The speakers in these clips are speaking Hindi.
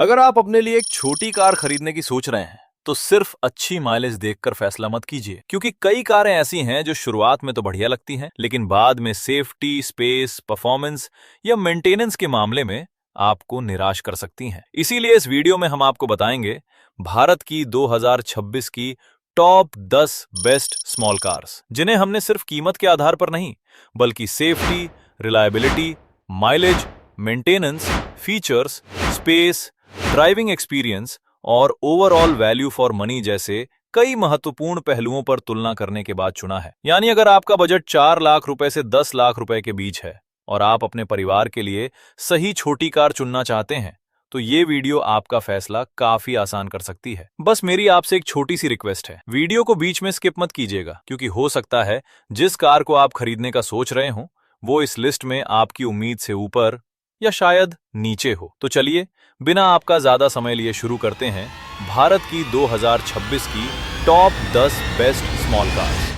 अगर आप अपने लिए एक छोटी कार खरीदने की सोच रहे हैं तो सिर्फ अच्छी माइलेज देखकर फैसला मत कीजिए, क्योंकि कई कारें ऐसी हैं जो शुरुआत में तो बढ़िया लगती हैं, लेकिन बाद में सेफ्टी, स्पेस, परफॉर्मेंस या मेंटेनेंस के मामले में आपको निराश कर सकती हैं। इसीलिए इस वीडियो में हम आपको बताएंगे भारत की 2026 की टॉप 10 बेस्ट स्मॉल कार्स, जिन्हें हमने सिर्फ कीमत के आधार पर नहीं बल्कि safety, reliability, mileage, maintenance, features, space, driving experience और ओवरऑल वैल्यू फॉर मनी जैसे कई महत्वपूर्ण पहलुओं पर तुलना करने के बाद चुना है। यानी अगर आपका बजट 4 लाख रुपए से 10 लाख रुपए के बीच है और आप अपने परिवार के लिए सही छोटी कार चुनना चाहते हैं, तो ये वीडियो आपका फैसला काफी आसान कर सकती है। बस मेरी आपसे एक छोटी सी रिक्वेस्ट है, वीडियो को बीच में स्किप मत कीजिएगा, क्योंकि हो सकता है जिस कार को आप खरीदने का सोच रहे हो वो इस लिस्ट में आपकी उम्मीद से ऊपर या शायद नीचे हो। तो चलिए बिना आपका ज्यादा समय लिए शुरू करते हैं भारत की 2026 की टॉप 10 बेस्ट स्मॉल कार्स।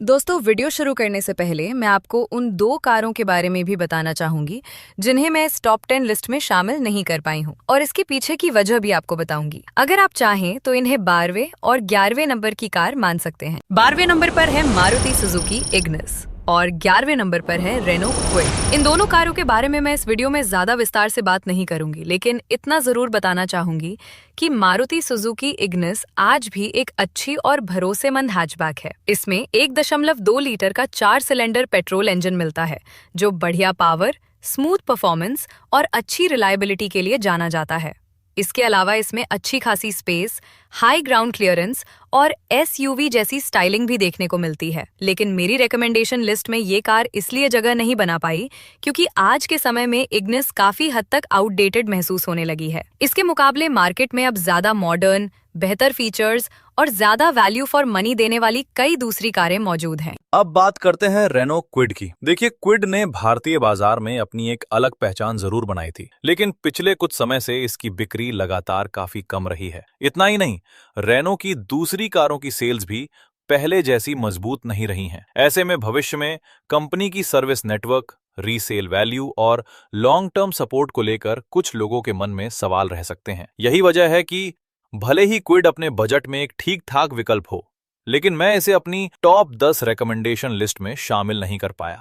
दोस्तों, वीडियो शुरू करने से पहले मैं आपको उन 2 कारों के बारे में भी बताना चाहूंगी जिन्हें मैं इस टॉप 10 लिस्ट में शामिल नहीं कर पाई हूं, और इसके पीछे की वजह भी आपको बताऊंगी। अगर आप चाहें तो इन्हें 12वें और 11वें नंबर की कार मान सकते हैं। 12वें नंबर पर है मारुति सुजुकी इग्निस और 11वें नंबर पर है रेनो क्विड। इन दोनों कारों के बारे में मैं इस वीडियो में ज्यादा विस्तार से बात नहीं करूंगी, लेकिन इतना जरूर बताना चाहूंगी कि मारुति सुजुकी इग्निस आज भी एक अच्छी और भरोसेमंद हैचबैक है। इसमें 1.2 लीटर का 4 सिलेंडर पेट्रोल इंजन मिलता है, जो बढ़िया पावर, स्मूथ परफॉर्मेंस और अच्छी रिलायबिलिटी के लिए जाना जाता है। इसके अलावा इसमें अच्छी खासी स्पेस, हाई ग्राउंड क्लियरेंस और एसयूवी जैसी स्टाइलिंग भी देखने को मिलती है। लेकिन मेरी रिकमेंडेशन लिस्ट में ये कार इसलिए जगह नहीं बना पाई क्योंकि आज के समय में इग्निस काफी हद तक आउटडेटेड महसूस होने लगी है। इसके मुकाबले मार्केट में अब ज्यादा मॉडर्न, बेहतर फीचर्स और ज्यादा वैल्यू फॉर मनी देने वाली कई दूसरी कारें मौजूद हैं। अब बात करते हैं रेनो क्विड की। देखिए, क्विड ने भारतीय बाजार में अपनी एक अलग पहचान जरूर बनाई थी, लेकिन पिछले कुछ समय से इसकी बिक्री लगातार काफी कम रही है। इतना ही नहीं, रेनो की दूसरी कारों की सेल्स भी पहले जैसी मजबूत नहीं रही हैं। ऐसे में भविष्य में कंपनी की सर्विस नेटवर्क, रीसेल वैल्यू और लॉन्ग टर्म सपोर्ट को लेकर कुछ लोगों के मन में सवाल रह सकते हैं। यही वजह है कि भले ही क्विड अपने बजट में एक ठीक ठाक विकल्प हो, लेकिन मैं इसे अपनी टॉप 10 रिकमेंडेशन लिस्ट में शामिल नहीं कर पाया।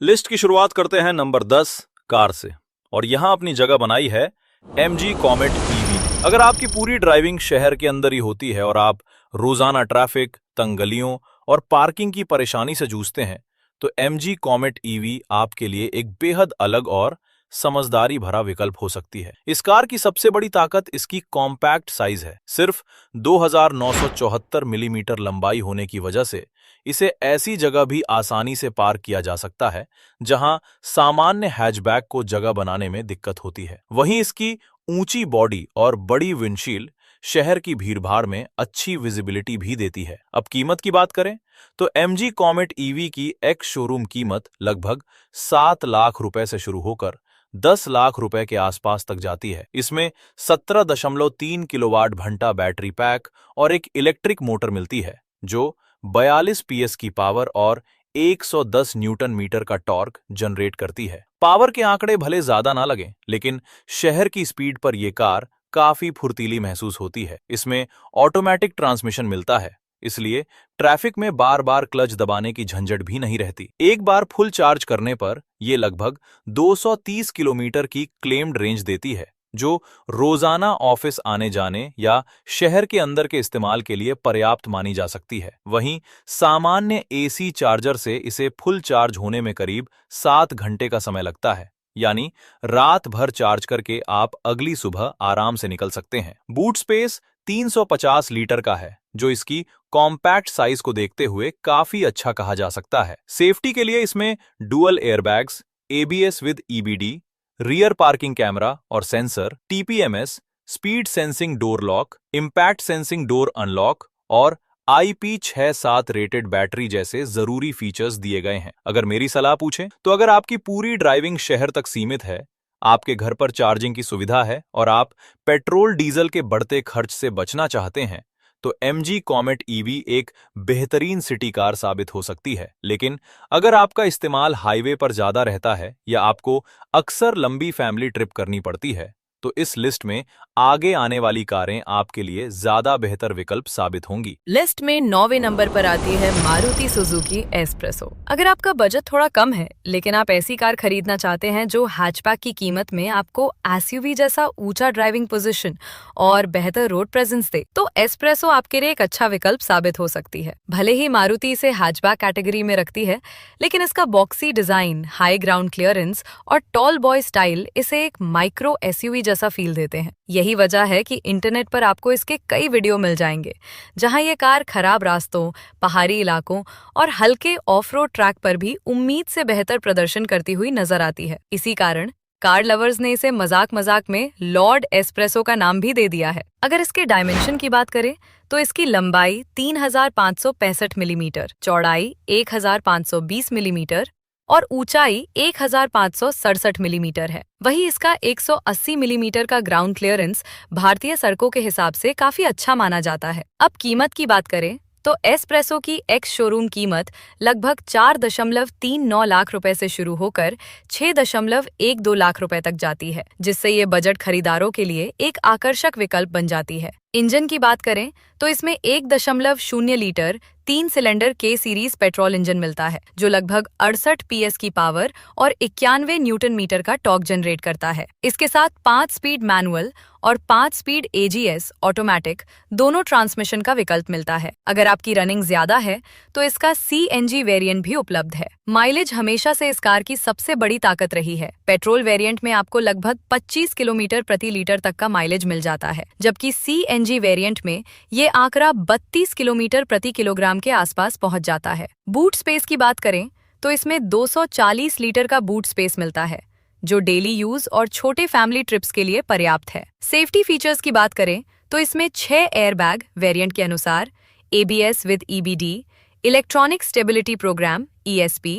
लिस्ट की शुरुआत करते हैं नंबर 10 कार से, और यहां अपनी जगह बनाई है MG कॉमेट EV। अगर आपकी पूरी ड्राइविंग शहर के अंदर ही होती है और आप रोजाना ट्रैफिक, तंग गलियों और पार्किंग की परेशानी से जूझते हैं, तो MG कॉमेट EV आपके लिए एक बेहद अलग और समझदारी भरा विकल्प हो सकती है। इस कार की सबसे बड़ी ताकत इसकी कॉम्पैक्ट साइज है। सिर्फ 2974 मिलीमीटर लंबाई होने की वजह से इसे ऐसी जगह भी आसानी से पार्क किया जा सकता है जहां सामान्य हैचबैक को जगह बनाने में दिक्कत होती है। वहीं इसकी ऊंची बॉडी और बड़ी विंडशील्ड शहर की भीड़भाड़ में अच्छी विजिबिलिटी भी देती है। अब कीमत की बात करें तो MG कॉमेट EV की एक्स शोरूम कीमत लगभग 7 लाख रुपए से शुरू होकर 10 लाख रुपए के आसपास तक जाती है। इसमें 17.3 किलोवाट घंटा बैटरी पैक और एक इलेक्ट्रिक मोटर मिलती है, जो 42 PS की पावर और 110 न्यूटन मीटर का टॉर्क जनरेट करती है। पावर के आंकड़े भले ज्यादा ना लगें, लेकिन शहर की स्पीड पर यह कार काफी फुर्तीली महसूस होती है। इसमें ऑटोमेटिक ट्रांसमिशन मिलता है, इसलिए ट्रैफिक में बार बार क्लच दबाने की झंझट भी नहीं रहती। एक बार फुल चार्ज करने पर यह लगभग 230 किलोमीटर की क्लेम्ड रेंज देती है, जो रोजाना ऑफिस आने जाने या शहर के अंदर के इस्तेमाल के लिए पर्याप्त मानी जा सकती है। वहीं सामान्य AC चार्जर से इसे फुल चार्ज होने में करीब 7 घंटे का समय लगता है, यानी रात भर चार्ज करके आप अगली सुबह आराम से निकल सकते हैं। बूट स्पेस 350 लीटर का है, जो इसकी कॉम्पैक्ट साइज को देखते हुए काफी अच्छा कहा जा सकता है। सेफ्टी के लिए इसमें dual airbags, ABS with EBD, rear parking camera और sensor, TPMS, speed sensing door lock, impact sensing door unlock और IP67 रेटेड बैटरी जैसे जरूरी फीचर्स दिए गए हैं। अगर मेरी सलाह पूछें तो अगर आपकी पूरी ड्राइविंग शहर तक सीमित है, आपके घर पर चार्जिंग की सुविधा है और आप पेट्रोल डीजल के बढ़ते खर्च से बचना चाहते हैं, तो MG कॉमेट EV एक बेहतरीन सिटी कार साबित हो सकती है। लेकिन अगर आपका इस्तेमाल हाईवे पर ज्यादा रहता है या आपको अक्सर लंबी फैमिली ट्रिप करनी पड़ती है, तो इस लिस्ट में आगे आने वाली कारें आपके लिए ज्यादा बेहतर विकल्प साबित होंगी। लिस्ट में 9वें नंबर पर आती है मारुति सुजुकी एस्प्रेसो। अगर आपका बजट थोड़ा कम है लेकिन आप ऐसी कार खरीदना चाहते हैं जो हैचबैक की कीमत में आपको एसयूवी जैसा ऊंचा ड्राइविंग पोजीशन और बेहतर रोड प्रेजेंस दे, तो एस्प्रेसो आपके लिए एक अच्छा विकल्प साबित हो सकती है। भले ही मारुति इसे हैचबैक कैटेगरी में रखती है, लेकिन इसका boxy design, high ground clearance और टॉल बॉय स्टाइल इसे एक माइक्रो एसयूवी जैसा फील देते हैं। यही वजह है कि इंटरनेट पर आपको इसके कई वीडियो मिल जाएंगे जहां ये कार खराब रास्तों, पहाड़ी इलाकों और हल्के ऑफ रोड ट्रैक पर भी उम्मीद से बेहतर प्रदर्शन करती हुई नजर आती है। इसी कारण कार लवर्स ने इसे मजाक मजाक में लॉर्ड एस्प्रेसो का नाम भी दे दिया है। अगर इसके डायमेंशन की बात करें तो इसकी लंबाई 3565 मिलीमीटर, चौड़ाई 1520 मिलीमीटर और ऊंचाई 1567 मिलीमीटर है। वही इसका 180 मिलीमीटर का ग्राउंड क्लियरेंस भारतीय सड़कों के हिसाब से काफी अच्छा माना जाता है। अब कीमत की बात करें तो एस्प्रेसो की एक्स शोरूम कीमत लगभग 4.39 लाख रुपए से शुरू होकर 6.12 लाख रुपए तक जाती है, जिससे ये बजट खरीदारों के लिए एक आकर्षक विकल्प बन जाती है। इंजन की बात करें तो इसमें 1.0 लीटर 3 सिलेंडर के सीरीज पेट्रोल इंजन मिलता है, जो लगभग 68 PS की पावर और 91 न्यूटन मीटर का टॉर्क जनरेट करता है। इसके साथ 5 स्पीड मैनुअल और 5 स्पीड AGS ऑटोमेटिक दोनों ट्रांसमिशन का विकल्प मिलता है। अगर आपकी रनिंग ज्यादा है तो इसका CNG वेरिएंट भी उपलब्ध है। माइलेज हमेशा से इस कार की सबसे बड़ी ताकत रही है। पेट्रोल वेरिएंट में आपको लगभग 25 किलोमीटर प्रति लीटर तक का माइलेज मिल जाता है, जबकि CNG वेरिएंट में ये आंकड़ा 32 किलोमीटर प्रति किलोग्राम के आसपास पहुंच जाता है। बूट स्पेस की बात करें तो इसमें 240 लीटर का बूट स्पेस मिलता है, जो डेली यूज और छोटे फैमिली ट्रिप्स के लिए पर्याप्त है। सेफ्टी फीचर्स की बात करें तो इसमें 6 एयरबैग वेरिएंट के अनुसार, ABS with EBD, electronic stability program ESP,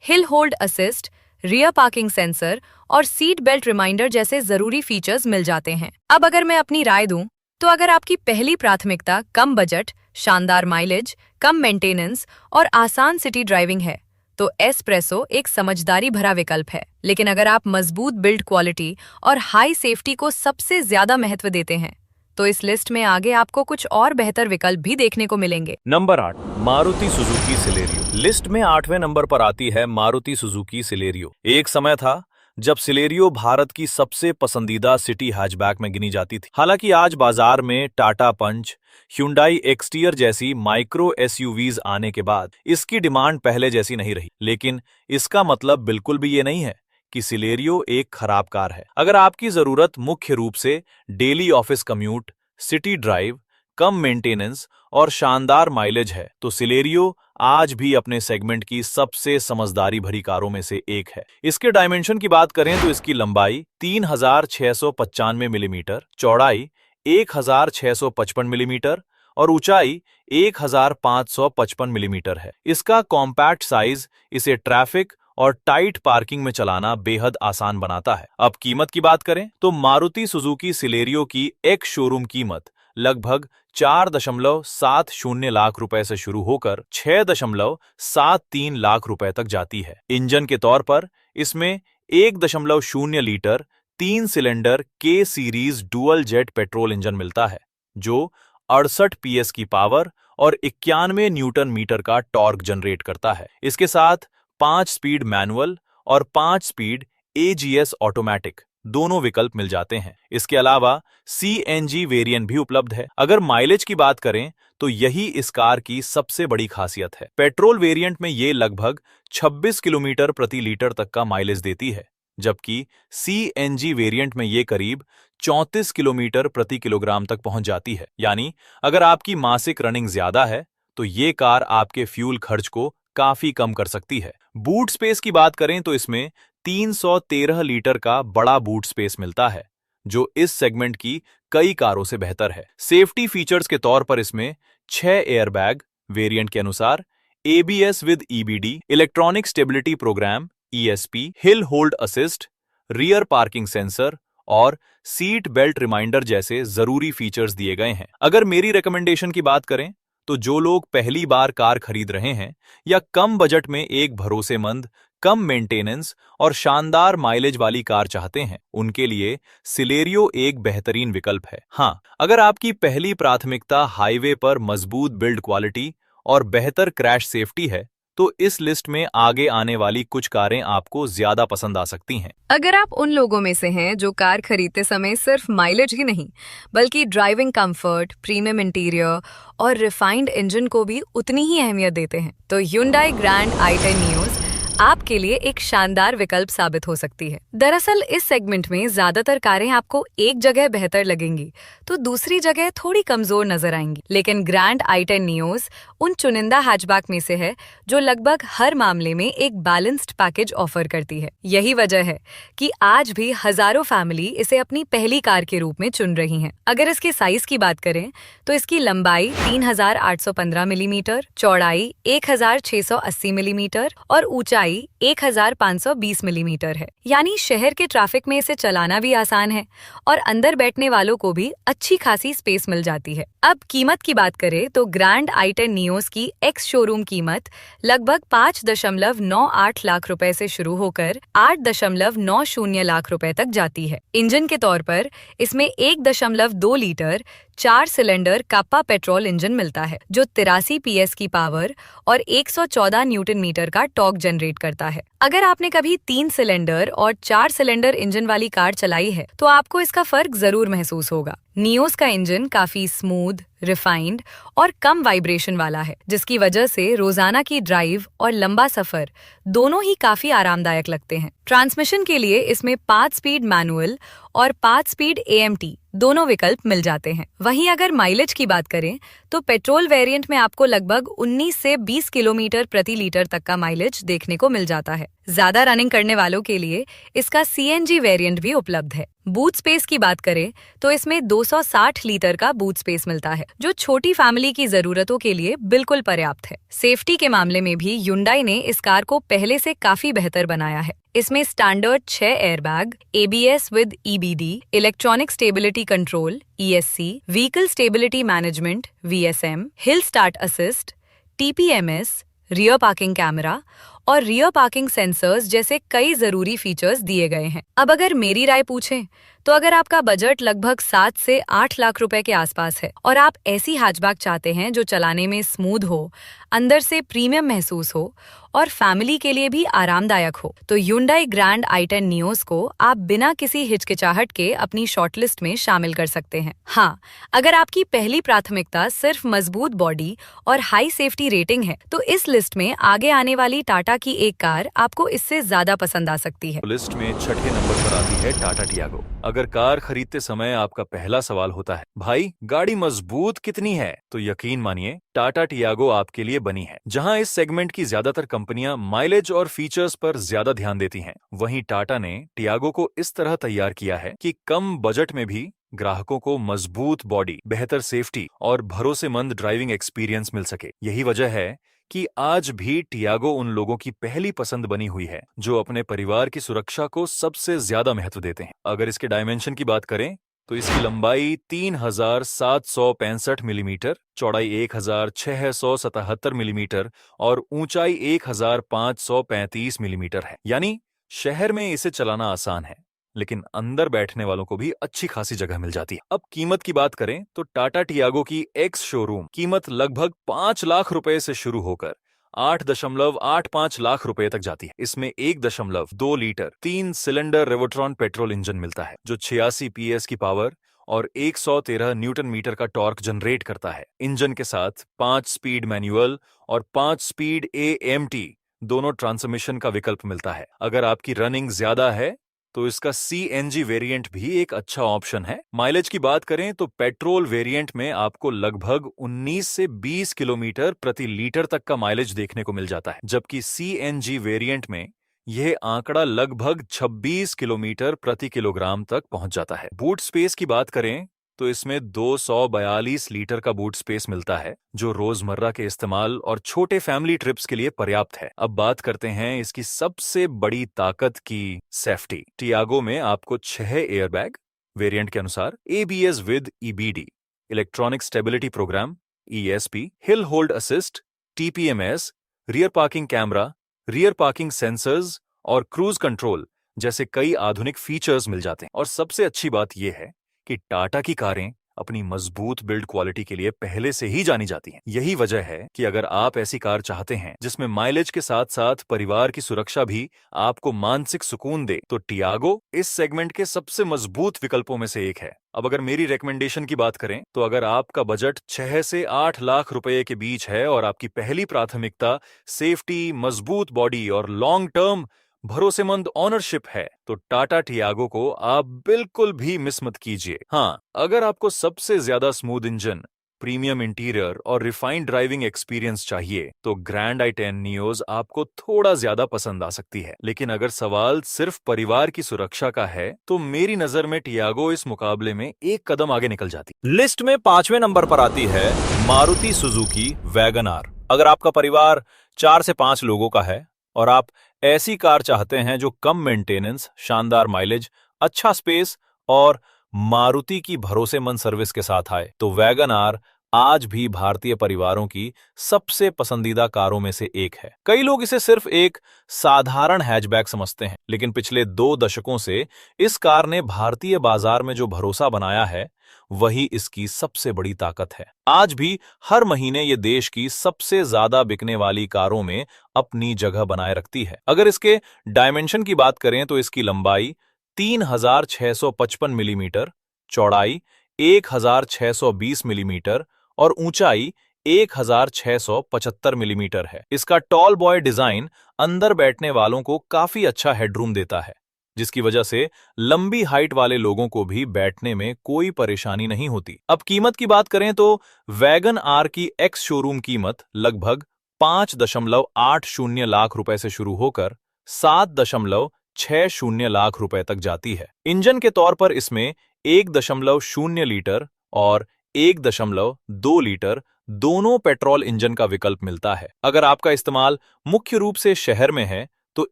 hill hold assist, rear parking sensor और सीट बेल्ट रिमाइंडर जैसे जरूरी फीचर्स मिल जाते हैं। अब अगर मैं अपनी राय दूं तो अगर आपकी पहली प्राथमिकता कम बजट, शानदार माइलेज, कम मेंटेनेंस और आसान सिटी ड्राइविंग है, तो एस्प्रेसो एक समझदारी भरा विकल्प है। लेकिन अगर आप मजबूत बिल्ड क्वालिटी और हाई सेफ्टी को सबसे ज्यादा महत्व देते हैं, तो इस लिस्ट में आगे आपको कुछ और बेहतर विकल्प भी देखने को मिलेंगे। Number 8, Maruti Suzuki Celerio. List में 8वें नंबर पर आती है मारुति सुजुकी सिलेरियो। एक समय था जब सिलेरियो भारत की सबसे पसंदीदा सिटी हैचबैक में गिनी जाती थी। हालांकि आज बाजार में टाटा पंच, Hyundai एक्सटीरियर जैसी माइक्रो SUVs आने के बाद इसकी डिमांड पहले जैसी नहीं रही। लेकिन इसका मतलब बिल्कुल भी ये नहीं है कि सिलेरियो एक खराब कार है। अगर आपकी जरूरत मुख्य रूप से daily office commute, city drive, कम मेंटेनेंस और शानदार माइलेज है, तो सिलेरियो आज भी अपने सेगमेंट की सबसे समझदारी भरी कारों में से एक है। इसके डायमेंशन की बात करें तो इसकी लंबाई 3695 मिलीमीटर, चौड़ाई 1655 मिलीमीटर और ऊंचाई 1555 मिलीमीटर है। इसका कॉम्पैक्ट साइज इसे ट्रैफिक और टाइट पार्किंग में चलाना बेहद आसान बनाता है। अब कीमत की बात करें तो मारुति सुजुकी सिलेरियो की एक्स शोरूम कीमत लगभग 4.70 लाख रुपए से शुरू होकर 6.73 लाख रुपए तक जाती है। इंजन के तौर पर इसमें 1.0 लीटर 3 सिलेंडर के series dual jet petrol engine मिलता है, जो 68 PS की पावर और 91 न्यूटन मीटर का टॉर्क जनरेट करता है। इसके साथ 5 स्पीड मैनुअल और 5 स्पीड AGS ऑटोमेटिक दोनों विकल्प मिल जाते हैं। इसके अलावा CNG वेरिएंट भी उपलब्ध है। अगर माइलेज की बात करें तो यही इस कार की सबसे बड़ी खासियत है। पेट्रोल वेरिएंट में ये लगभग 26 किलोमीटर प्रति लीटर तक का माइलेज देती है, जबकि CNG वेरिएंट में ये करीब 34 किलोमीटर प्रति किलोग्राम तक पहुंच जाती है। यानी अगर आपकी मासिक रनिंग ज्यादा है तो ये कार आपके फ्यूल खर्च को काफी कम कर सकती है। बूट स्पेस की बात करें तो इसमें 313 लीटर का बड़ा बूट स्पेस मिलता है, जो इस सेगमेंट की कई कारों से बेहतर है। सेफ्टी फीचर्स के तौर पर इसमें 6 एयरबैग वेरिएंट के अनुसार, ABS with EBD, electronic stability program ESP, hill hold assist, rear parking sensor और सीट बेल्ट रिमाइंडर जैसे जरूरी फीचर्स दिए गए हैं। अगर मेरी रिकमेंडेशन की बात करें तो जो लोग पहली बार कार खरीद रहे हैं या कम बजट में एक भरोसेमंद, कम मेंटेनेंस और शानदार माइलेज वाली कार चाहते हैं, उनके लिए सिलेरियो एक बेहतरीन विकल्प है। हाँ, अगर आपकी पहली प्राथमिकता हाईवे पर मजबूत बिल्ड क्वालिटी और बेहतर क्रैश सेफ्टी है, तो इस लिस्ट में आगे आने वाली कुछ कारें आपको ज्यादा पसंद आ सकती हैं। अगर आप उन लोगों में से हैं जो कार खरीदते समय सिर्फ माइलेज ही नहीं बल्कि ड्राइविंग कंफर्ट, प्रीमियम इंटीरियर और रिफाइंड इंजन को भी उतनी ही अहमियत देते हैं, तो Hyundai ग्रैंड i10 नियोस आपके लिए एक शानदार विकल्प साबित हो सकती है। दरअसल इस सेगमेंट में ज्यादातर कारें आपको एक जगह बेहतर लगेंगी तो दूसरी जगह थोड़ी कमजोर नजर आएंगी, लेकिन ग्रैंड i10 नियोस उन चुनिंदा हैचबैक में से है जो लगभग हर मामले में एक बैलेंस्ड पैकेज ऑफर करती है। यही वजह है कि आज भी हजारों फैमिली इसे अपनी पहली कार के रूप में चुन रही हैं। अगर इसके साइज की बात करें तो इसकी लंबाई 3815 मिलीमीटर, चौड़ाई 1680 मिलीमीटर और ऊंचाई 1520 मिलीमीटर है, यानी शहर के ट्रैफिक में इसे चलाना भी आसान है और अंदर बैठने वालों को भी अच्छी खासी स्पेस मिल जाती है। अब कीमत की बात करें तो ग्रैंड i10 नियोस की एक्स शोरूम कीमत लगभग 5.98 लाख रुपए से शुरू होकर 8.90 लाख रुपए तक जाती है। इंजन के तौर पर इसमें 1.2 लीटर 4 सिलेंडर काप्पा पेट्रोल इंजन मिलता है जो 83 PS की पावर और 114 न्यूटन मीटर का टॉर्क जनरेट करता है। अगर आपने कभी 3 सिलेंडर और 4 सिलेंडर इंजन वाली कार चलाई है तो आपको इसका फर्क जरूर महसूस होगा। नियोस का इंजन काफी स्मूथ, रिफाइंड और कम वाइब्रेशन वाला है, जिसकी वजह से रोजाना की ड्राइव और लंबा सफर दोनों ही काफी आरामदायक लगते हैं। ट्रांसमिशन के लिए इसमें 5 स्पीड मैनुअल और 5 स्पीड AMT दोनों विकल्प मिल जाते हैं। वहीं अगर माइलेज की बात करें तो पेट्रोल वेरिएंट में आपको लगभग 19 से 20 किलोमीटर प्रति लीटर तक का माइलेज देखने को मिल जाता है। ज्यादा रनिंग करने वालों के लिए इसका CNG वेरिएंट भी उपलब्ध है। बूट स्पेस की बात करें तो इसमें 260 लीटर का बूट स्पेस मिलता है जो छोटी फैमिली की जरूरतों के लिए बिल्कुल पर्याप्त है। सेफ्टी के मामले में भी Hyundai ने इस कार को पहले से काफी बेहतर बनाया है। इसमें standard 6 airbag, ABS with EBD, electronic stability control ESC, vehicle stability management VSM, hill start assist, TPMS, rear parking camera और रियर पार्किंग सेंसर्स जैसे कई जरूरी फीचर्स दिए गए हैं। अब अगर मेरी राय पूछें तो अगर आपका बजट लगभग 7 से 8 लाख रुपए के आसपास है और आप ऐसी हैचबैक चाहते हैं जो चलाने में स्मूथ हो, अंदर से प्रीमियम महसूस हो और फैमिली के लिए भी आरामदायक हो, तो Hyundai ग्रैंड i10 नियोस को आप बिना किसी हिचकिचाहट के अपनी शॉर्टलिस्ट में शामिल कर सकते हैं। हाँ, अगर आपकी पहली प्राथमिकता सिर्फ मजबूत बॉडी और हाई सेफ्टी रेटिंग है तो इस लिस्ट में आगे आने वाली टाटा की एक कार आपको इससे ज्यादा पसंद आ सकती है। लिस्ट में छठे नंबर पर आती है टाटा टियागो। अगर कार खरीदते समय आपका पहला सवाल होता है, भाई गाड़ी मजबूत कितनी है, तो यकीन मानिए टाटा टियागो आपके लिए बनी है। जहां इस सेगमेंट की ज्यादातर कंपनियां माइलेज और फीचर्स पर ज्यादा ध्यान देती हैं, वहीं टाटा ने टियागो को इस तरह तैयार किया है कि कम बजट में भी ग्राहकों को मजबूत बॉडी, बेहतर सेफ्टी और भरोसेमंद ड्राइविंग एक्सपीरियंस मिल सके। यही वजह है कि आज भी टियागो उन लोगों की पहली पसंद बनी हुई है जो अपने परिवार की सुरक्षा को सबसे ज्यादा महत्व देते हैं। अगर इसके डायमेंशन की बात करें तो इसकी लंबाई 3765 मिलीमीटर, चौड़ाई 1677 मिलीमीटर और ऊंचाई 1535 मिलीमीटर है, यानी शहर में इसे चलाना आसान है, लेकिन अंदर बैठने वालों को भी अच्छी खासी जगह मिल जाती है। अब कीमत की बात करें तो टाटा टियागो की एक्स शोरूम कीमत लगभग 5 लाख रुपए से शुरू होकर 8.85 लाख रुपए तक जाती है। इसमें 1.2 litre 3 cylinder Revotron petrol engine मिलता है जो 86 PS की पावर और 113 न्यूटन मीटर का टॉर्क जनरेट करता है। इंजन के साथ 5 स्पीड मैनुअल और 5 स्पीड AMT दोनों ट्रांसमिशन का विकल्प मिलता है। अगर आपकी रनिंग ज्यादा है तो इसका CNG वेरिएंट भी एक अच्छा ऑप्शन है। माइलेज की बात करें तो पेट्रोल वेरिएंट में आपको लगभग 19 से 20 किलोमीटर प्रति लीटर तक का माइलेज देखने को मिल जाता है, जबकि CNG वेरिएंट में यह आंकड़ा लगभग 26 किलोमीटर प्रति किलोग्राम तक पहुंच जाता है। बूट स्पेस की बात करें तो इसमें 242 लीटर का बूट स्पेस मिलता है, जो रोजमर्रा के इस्तेमाल और छोटे फैमिली ट्रिप्स के लिए पर्याप्त है। अब बात करते हैं इसकी सबसे बड़ी ताकत की, सेफ्टी। टियागो में आपको 6 एयरबैग, वेरिएंट के अनुसार ABS with EBD, electronic stability program ESP, hill hold assist, TPMS, rear parking camera, rear parking sensors और क्रूज कंट्रोल जैसे कई आधुनिक फीचर्स मिल जाते हैं। और सबसे अच्छी बात यह है कि टाटा की कारें अपनी मजबूत बिल्ड क्वालिटी के लिए पहले से ही जानी जाती हैं। यही वजह है कि अगर आप ऐसी कार चाहते हैं जिसमें माइलेज के साथ साथ परिवार की सुरक्षा भी आपको मानसिक सुकून दे, तो टियागो इस सेगमेंट के सबसे मजबूत विकल्पों में से एक है। अब अगर मेरी रिकमेंडेशन की बात करें तो अगर आपका बजट 6 से 8 लाख रुपए के बीच है और आपकी पहली प्राथमिकता सेफ्टी, मजबूत बॉडी और लॉन्ग टर्म भरोसेमंद ऑनरशिप है, तो टाटा टियागो को आप बिल्कुल भी मिस मत कीजिए। हाँ, अगर आपको सबसे ज्यादा स्मूथ इंजन, प्रीमियम इंटीरियर और रिफाइंड ड्राइविंग एक्सपीरियंस चाहिए, तो ग्रैंड i10 नियोज आपको थोड़ा ज्यादा पसंद आ सकती है। लेकिन अगर सवाल सिर्फ परिवार की सुरक्षा का है, तो मेरी नजर में टियागो इस मुकाबले में एक कदम आगे निकल जाती। लिस्ट में 5वें नंबर पर आती है मारुति सुजुकी वैगन आर। अगर आपका परिवार 4 से 5 लोगों का है और आप ऐसी कार चाहते हैं जो कम मेंटेनेंस, शानदार माइलेज, अच्छा स्पेस और मारुति की भरोसेमंद सर्विस के साथ आए, तो वैगन आर आज भी भारतीय परिवारों की सबसे पसंदीदा कारों में से एक है। कई लोग इसे सिर्फ एक साधारण हैचबैक समझते हैं, लेकिन पिछले 2 दशकों से इस कार ने भारतीय बाजार में जो भरोसा बनाया है, वही इसकी सबसे बड़ी ताकत है। आज भी हर महीने ये देश की सबसे ज्यादा बिकने वाली कारों में अपनी जगह बनाए रखती है। अगर इसके डायमेंशन की बात करें तो इसकी लंबाई 3655 मिलीमीटर, चौड़ाई 1620 मिलीमीटर और ऊंचाई 1675 मिलीमीटर है। इसका टॉल बॉय डिजाइन अंदर बैठने वालों को काफी अच्छा हेडरूम देता है, जिसकी वजह से लंबी हाइट वाले लोगों को भी बैठने में कोई परेशानी नहीं होती। अब कीमत की बात करें तो वैगन आर की एक्स शोरूम कीमत लगभग 5.80 लाख रुपए से शुरू होकर 7.60 लाख रुपए तक जाती है। इंजन के तौर पर इसमें 1.0 लीटर और 1.2 लीटर दोनों पेट्रोल इंजन का विकल्प मिलता है। अगर आपका इस्तेमाल मुख्य रूप से शहर में है तो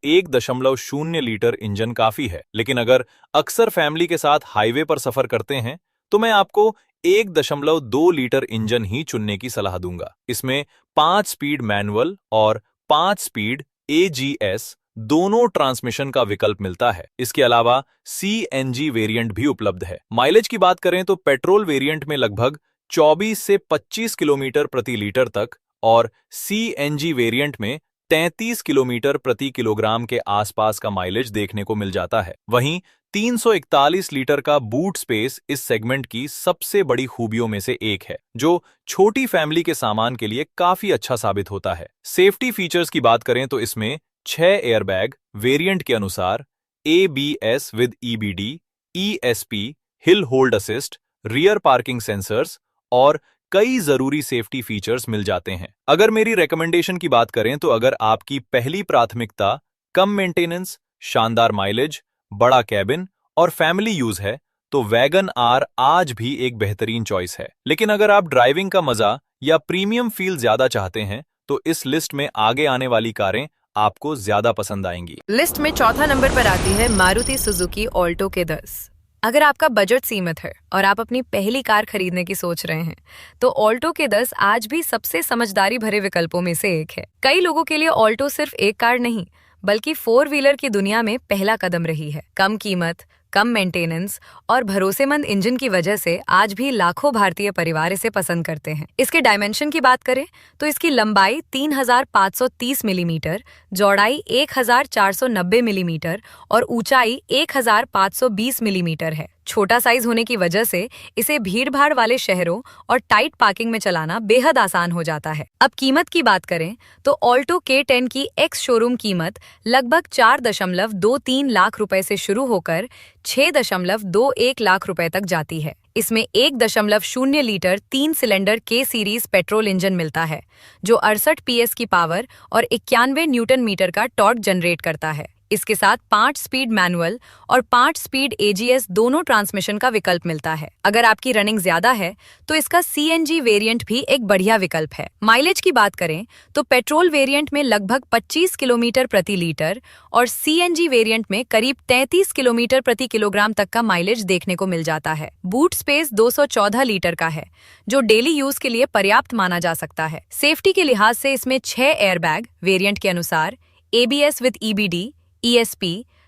1.0 लीटर इंजन काफी है, लेकिन अगर अक्सर फैमिली के साथ हाईवे पर सफर करते हैं तो मैं आपको 1.2 लीटर इंजन ही चुनने की सलाह दूंगा। इसमें 5 स्पीड मैनुअल और 5 स्पीड AGS दोनों ट्रांसमिशन का विकल्प मिलता है। इसके अलावा CNG वेरिएंट भी उपलब्ध है। माइलेज की बात करें तो पेट्रोल वेरिएंट में लगभग 24 से 25 किलोमीटर प्रति लीटर तक और CNG वेरिएंट में 33 किलोमीटर प्रति किलोग्राम के आसपास का माइलेज देखने को मिल जाता है। वहीं 341 लीटर का बूट स्पेस इस सेगमेंट की सबसे बड़ी खूबियों में से एक है, जो छोटी फैमिली के सामान के लिए काफी अच्छा साबित होता है। सेफ्टी फीचर्स की बात करें तो इसमें 6 एयरबैग, वेरिएंट के अनुसार ABS with EBD, ESP, hill hold assist, rear parking sensors और कई जरूरी सेफ्टी फीचर्स मिल जाते हैं। अगर मेरी रिकमेंडेशन की बात करें तो अगर आपकी पहली प्राथमिकता कम मेंटेनेंस, शानदार माइलेज, बड़ा कैबिन और फैमिली यूज है, तो वैगन आर आज भी एक बेहतरीन चॉइस है। लेकिन अगर आप ड्राइविंग का मजा या प्रीमियम फील ज्यादा चाहते हैं, तो इस लिस्ट में आगे आने वाली कारें आपको ज्यादा पसंद आएंगी। लिस्ट में चौथा नंबर पर आती है मारुति सुजुकी ऑल्टो के 10। अगर आपका बजट सीमित है और आप अपनी पहली कार खरीदने की सोच रहे हैं, तो ऑल्टो के 10 आज भी सबसे समझदारी भरे विकल्पों में से एक है। कई लोगों के लिए ऑल्टो सिर्फ एक कार नहीं, बल्कि 4 व्हीलर की दुनिया में पहला कदम रही है। कम कीमत, कम मेंटेनेंस और भरोसेमंद इंजन की वजह से आज भी लाखों भारतीय परिवार इसे पसंद करते हैं। इसके डायमेंशन की बात करें तो इसकी लंबाई 3530 मिलीमीटर, चौड़ाई 1490 मिलीमीटर और ऊंचाई 1520 मिलीमीटर है। छोटा साइज होने की वजह से इसे भीड़-भाड़ वाले शहरों और टाइट पार्किंग में चलाना बेहद आसान हो जाता है। अब कीमत की बात करें तो ऑल्टो K10 की एक्स शोरूम कीमत लगभग 4.23 लाख रुपए से शुरू होकर 6.21 लाख रुपए तक जाती है। इसमें 1.0 litre 3 cylinder K series petrol engine मिलता है, जो 68 PS की पावर और 91 न्यूटन मीटर का टॉर्क जनरेट करता है। इसके साथ 5 स्पीड मैनुअल और 5 स्पीड AGS दोनों ट्रांसमिशन का विकल्प मिलता है। अगर आपकी रनिंग ज्यादा है तो इसका CNG वेरिएंट भी एक बढ़िया विकल्प है। माइलेज की बात करें तो पेट्रोल वेरिएंट में लगभग 25 किलोमीटर प्रति लीटर और CNG वेरिएंट में करीब 33 किलोमीटर प्रति किलोग्राम तक का माइलेज देखने को मिल जाता है। बूट स्पेस 214 लीटर का है, जो डेली यूज के लिए पर्याप्त माना जा सकता है। सेफ्टी के लिहाज से इसमें 6 एयरबैग वेरिएंट के अनुसार, ABS with EBD, ESP,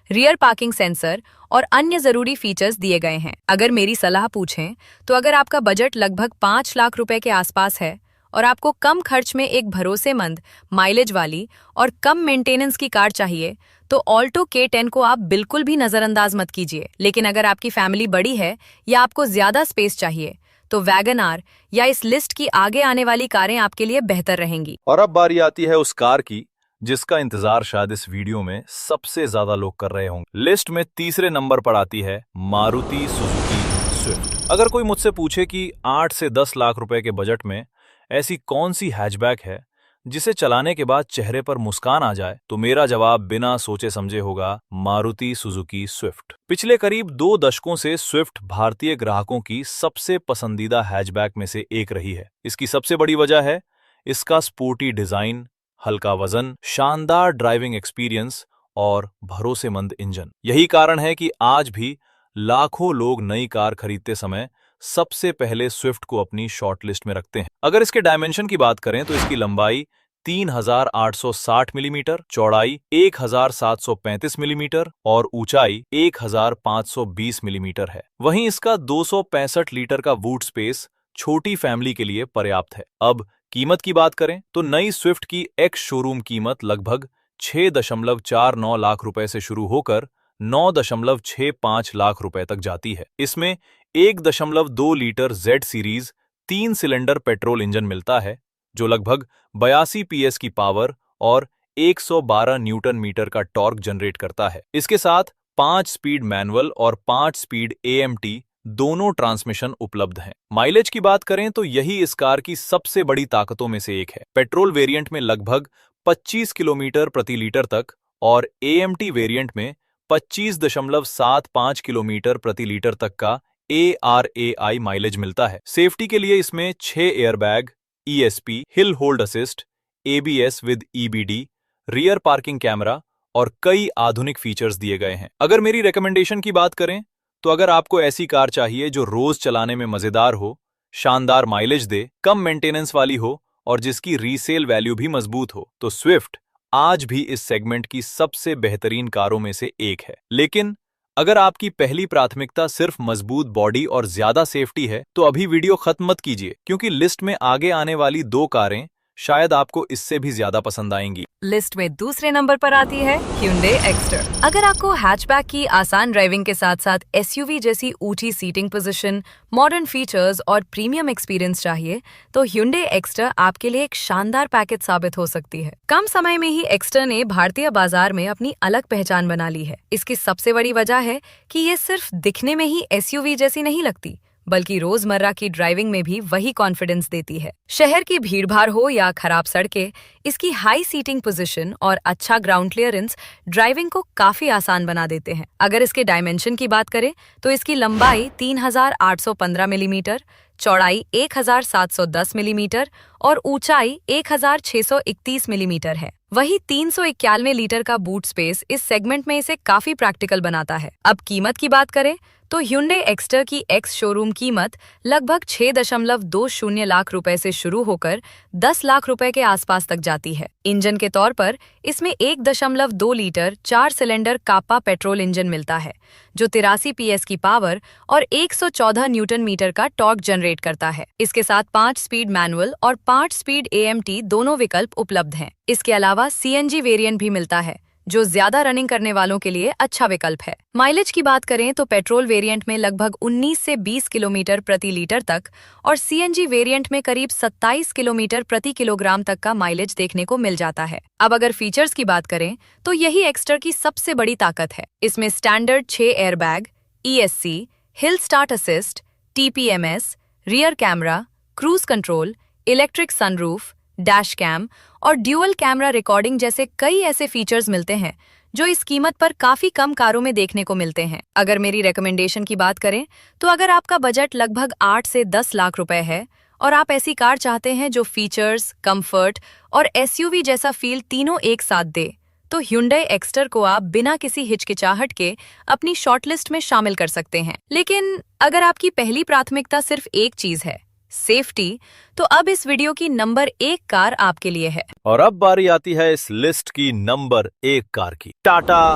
rear parking sensor और अन्य जरूरी फीचर्स दिए गए हैं। अगर मेरी सलाह पूछें तो अगर आपका बजट लगभग 5 लाख रुपए के आसपास है और आपको कम खर्च में एक भरोसेमंद, माइलेज वाली और कम मेंटेनेंस की कार चाहिए तो ऑल्टो K10 को आप बिल्कुल भी नजरअंदाज मत कीजिए। लेकिन अगर आपकी फैमिली बड़ी है या आपको ज्यादा स्पेस चाहिए तो वैगन आर या इस लिस्ट की आगे आने वाली कारें आपके लिए बेहतर रहेंगी। और अब बारी आती है उस कार की जिसका इंतजार शायद इस वीडियो में सबसे ज्यादा लोग कर रहे होंगे। लिस्ट में तीसरे नंबर पर आती है मारुति सुजुकी स्विफ्ट। अगर कोई मुझसे पूछे कि 8 से 10 लाख रुपए के बजट में ऐसी कौन सी हैचबैक है जिसे चलाने के बाद चेहरे पर मुस्कान आ जाए, तो मेरा जवाब बिना सोचे समझे होगा मारुति सुजुकी स्विफ्ट। पिछले करीब 2 दशकों से स्विफ्ट भारतीय ग्राहकों की सबसे पसंदीदा हैचबैक में से एक रही है। इसकी सबसे बड़ी वजह है इसका स्पोर्टी डिजाइन, हल्का वजन, शानदार ड्राइविंग एक्सपीरियंस और भरोसेमंद इंजन। यही कारण है कि आज भी लाखों लोग नई कार खरीदते समय सबसे पहले स्विफ्ट को अपनी शॉर्टलिस्ट में रखते हैं। अगर इसके डायमेंशन की बात करें तो इसकी लंबाई 3860 मिलीमीटर, चौड़ाई 1735 मिलीमीटर और ऊंचाई 1520 मिलीमीटर है। वहीं इसका 265 लीटर का बूट स्पेस छोटी फैमिली के लिए पर्याप्त है। अब कीमत की बात करें तो नई स्विफ्ट की एक्स शोरूम कीमत लगभग 6.49 लाख रुपए से शुरू होकर 9.65 लाख रुपए तक जाती है। इसमें 1.2 litre Z series 3 cylinder petrol engine मिलता है जो लगभग 82 PS की पावर और 112 न्यूटन मीटर का टॉर्क जनरेट करता है। इसके साथ 5 स्पीड मैनुअल और 5 स्पीड AMT दोनों ट्रांसमिशन उपलब्ध हैं। माइलेज की बात करें तो यही इस कार की सबसे बड़ी ताकतों में से एक है। पेट्रोल वेरिएंट में लगभग 25 किलोमीटर प्रति लीटर तक और AMT वेरिएंट में 25.75 किलोमीटर प्रति लीटर तक का ARAI माइलेज मिलता है। सेफ्टी के लिए इसमें 6 airbag, ESP, hill hold assist, ABS with EBD, rear parking camera और कई आधुनिक फीचर्स दिए गए हैं। अगर मेरी रिकमेंडेशन की बात करें तो अगर आपको ऐसी कार चाहिए जो रोज चलाने में मजेदार हो, शानदार माइलेज दे, कम मेंटेनेंस वाली हो और जिसकी रीसेल वैल्यू भी मजबूत हो, तो स्विफ्ट आज भी इस सेगमेंट की सबसे बेहतरीन कारों में से एक है। लेकिन अगर आपकी पहली प्राथमिकता सिर्फ मजबूत बॉडी और ज्यादा सेफ्टी है तो अभी वीडियो खत्म मत कीजिए, क्योंकि लिस्ट में आगे आने वाली 2 कारें शायद आपको इससे भी ज्यादा पसंद आएंगी। लिस्ट में दूसरे नंबर पर आती है Hyundai Exter। अगर आपको हैचबैक की आसान ड्राइविंग के साथ साथ SUV जैसी ऊंची सीटिंग पोजीशन, मॉडर्न फीचर्स और प्रीमियम एक्सपीरियंस चाहिए तो Hyundai Exter आपके लिए एक शानदार पैकेज साबित हो सकती है। कम समय में ही Exter ने भारतीय बाजार में अपनी अलग पहचान बना ली है। इसकी सबसे बड़ी वजह है कि ये सिर्फ दिखने में ही SUV जैसी नहीं लगती, बल्कि रोजमर्रा की ड्राइविंग में भी वही कॉन्फिडेंस देती है। शहर की भीड़भाड़ हो या खराब सड़कें, इसकी हाई सीटिंग पोजीशन और अच्छा ग्राउंड क्लियरेंस ड्राइविंग को काफी आसान बना देते हैं। अगर इसके डायमेंशन की बात करें तो इसकी लंबाई 3815 मिलीमीटर, चौड़ाई 1710 मिलीमीटर और ऊंचाई 1631 मिलीमीटर है। वही 391 लीटर का बूट स्पेस इस सेगमेंट में इसे काफी प्रैक्टिकल बनाता है। अब कीमत की बात करें तो Hyundai Exter की एक्स शोरूम कीमत लगभग 6.20 लाख रुपए से शुरू होकर 10 लाख रुपए के आसपास तक जाती है। इंजन के तौर पर इसमें 1.2 लीटर 4 सिलेंडर काप्पा पेट्रोल इंजन मिलता है जो 83 PS की पावर और 114 न्यूटन मीटर का टॉर्क जनरेट करता है। इसके साथ 5 स्पीड मैनुअल और 5 स्पीड AMT दोनों विकल्प उपलब्ध हैं। इसके अलावा CNG वेरिएंट भी मिलता है जो ज्यादा रनिंग करने वालों के लिए अच्छा विकल्प है। माइलेज की बात करें तो पेट्रोल वेरिएंट में लगभग 19 से 20 किलोमीटर प्रति लीटर तक और CNG वेरिएंट में करीब 27 किलोमीटर प्रति किलोग्राम तक का माइलेज देखने को मिल जाता है। अब अगर फीचर्स की बात करें तो यही एक्स्टर की सबसे बड़ी ताकत है। इसमें standard 6 airbag, ESC, hill start assist, TPMS, rear camera, cruise control, electric sunroof, dash cam और ड्यूअल कैमरा रिकॉर्डिंग जैसे कई ऐसे फीचर्स मिलते हैं जो इस कीमत पर काफी कम कारों में देखने को मिलते हैं। अगर मेरी रिकमेंडेशन की बात करें तो अगर आपका बजट लगभग 8 से 10 लाख रुपए है और आप ऐसी कार चाहते हैं जो फीचर्स, कंफर्ट और एसयूवी जैसा फील तीनों एक साथ दे, तो Hyundai एक्स्टर को आप बिना किसी हिचकिचाहट के अपनी शॉर्टलिस्ट में शामिल कर सकते हैं। लेकिन अगर आपकी पहली प्राथमिकता सिर्फ एक चीज है, सेफ्टी, तो अब इस वीडियो की नंबर 1 कार आपके लिए है। और अब बारी आती है इस लिस्ट की नंबर 1 कार की, टाटा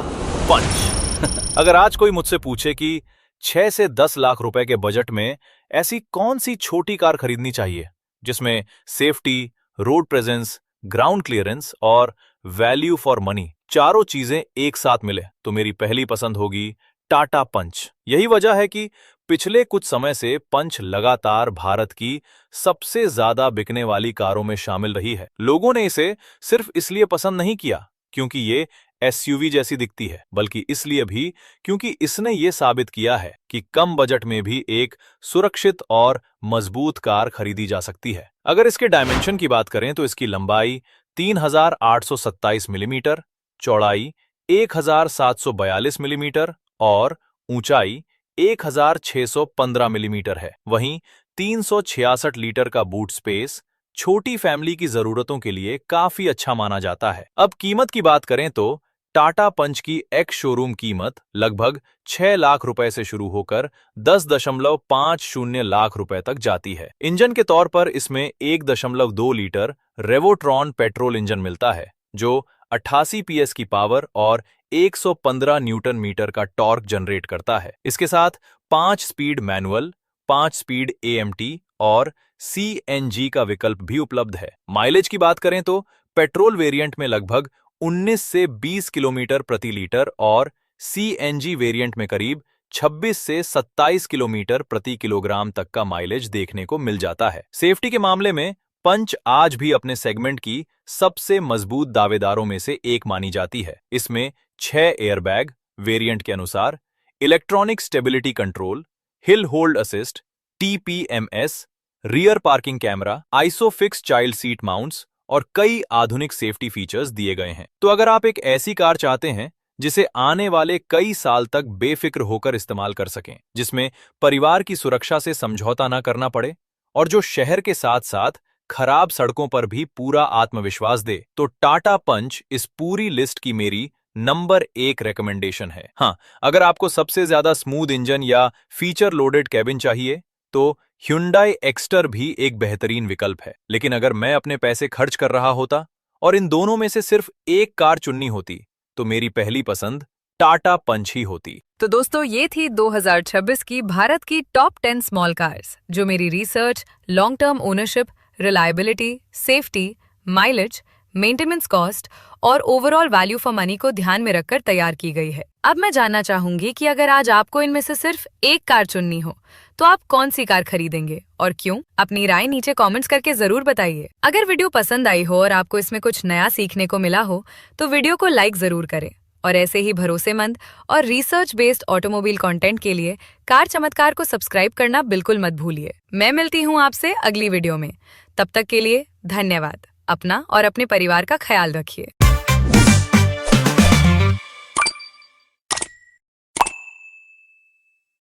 पंच। अगर आज कोई मुझसे पूछे कि 6 से 10 लाख रुपए के बजट में ऐसी कौन सी छोटी कार खरीदनी चाहिए जिसमें safety, road presence, ground clearance और वैल्यू फॉर मनी चारों चीजें एक साथ मिले, तो मेरी पहली पसंद होगी टाटा पंच। यही वजह है कि पिछले कुछ समय से पंच लगातार भारत की सबसे ज्यादा बिकने वाली कारों में शामिल रही है। लोगों ने इसे सिर्फ इसलिए पसंद नहीं किया क्योंकि ये एसयूवी जैसी दिखती है, बल्कि इसलिए भी क्योंकि इसने ये साबित किया है कि कम बजट में भी एक सुरक्षित और मजबूत कार खरीदी जा सकती है। अगर इसके डायमेंशन की बात करें तो इसकी लंबाई 3827 मिलीमीटर, चौड़ाई 1742 मिलीमीटर और ऊंचाई 1615 मिलीमीटर है। वहीं 366 लीटर का बूट स्पेस छोटी फैमिली की जरूरतों के लिए काफी अच्छा माना जाता है। अब कीमत की बात करें तो टाटा पंच की एक्स शोरूम कीमत लगभग 6 लाख रुपए से शुरू होकर 10.50 लाख रुपए तक जाती है। इंजन के तौर पर इसमें 1.2 लीटर रेवोट्रॉन पेट्रोल इंजन मिलता है जो 88 पीएस की पावर और 115 न्यूटन मीटर का टॉर्क जनरेट करता है। इसके साथ 5 स्पीड मैनुअल, 5 स्पीड एएमटी और सीएनजी का विकल्प भी उपलब्ध है। माइलेज की बात करें तो पेट्रोल वेरिएंट में लगभग 19 से 20 किलोमीटर प्रति लीटर और सीएनजी वेरिएंट में करीब 26 से 27 किलोमीटर प्रति किलोग्राम तक का माइलेज देखने को मिल जाता है। सेफ्टी के मामले में पंच आज भी अपने सेगमेंट की सबसे मजबूत दावेदारों में से एक मानी जाती है। इसमें 6 एयरबैग वेरिएंट के अनुसार, electronic stability control, hill hold assist, TPMS, rear parking camera, isofix child seat mounts और कई आधुनिक सेफ्टी फीचर्स दिए गए हैं। तो अगर आप एक ऐसी कार चाहते हैं जिसे आने वाले कई साल तक बेफिक्र होकर इस्तेमाल कर सकें, जिसमें परिवार की सुरक्षा से समझौता न करना पड़े और जो शहर के साथ साथ खराब सड़कों पर भी पूरा आत्मविश्वास दे, तो टाटा पंच इस पूरी लिस्ट की मेरी नंबर 1 रिकमेंडेशन है। हाँ, अगर आपको सबसे ज्यादा स्मूथ इंजन या फीचर लोडेड कैबिन चाहिए तो Hyundai एक्स्टर भी एक बेहतरीन विकल्प है। लेकिन अगर मैं अपने पैसे खर्च कर रहा होता और इन दोनों में से सिर्फ एक कार चुननी होती तो मेरी पहली पसंद टाटा पंच ही होती। तो दोस्तों, ये थी 2026 की भारत की टॉप 10 स्मॉल कार्स जो मेरी research, long term ownership, reliability, safety, mileage, maintenance cost और ओवरऑल वैल्यू फॉर मनी को ध्यान में रखकर तैयार की गई है। अब मैं जानना चाहूंगी कि अगर आज आपको इनमें से सिर्फ एक कार चुननी हो तो आप कौन सी कार खरीदेंगे और क्यों? अपनी राय नीचे कमेंट्स करके जरूर बताइए। अगर वीडियो पसंद आई हो और आपको इसमें कुछ नया सीखने को मिला हो तो वीडियो को लाइक जरूर करें और ऐसे ही भरोसेमंद और रिसर्च बेस्ड ऑटोमोबाइल कंटेंट के लिए कार चमत्कार को सब्सक्राइब करना बिल्कुल मत भूलिए। मैं मिलती हूँ आपसे अगली वीडियो में। तब तक के लिए धन्यवाद। अपना और अपने परिवार का ख्याल रखिए।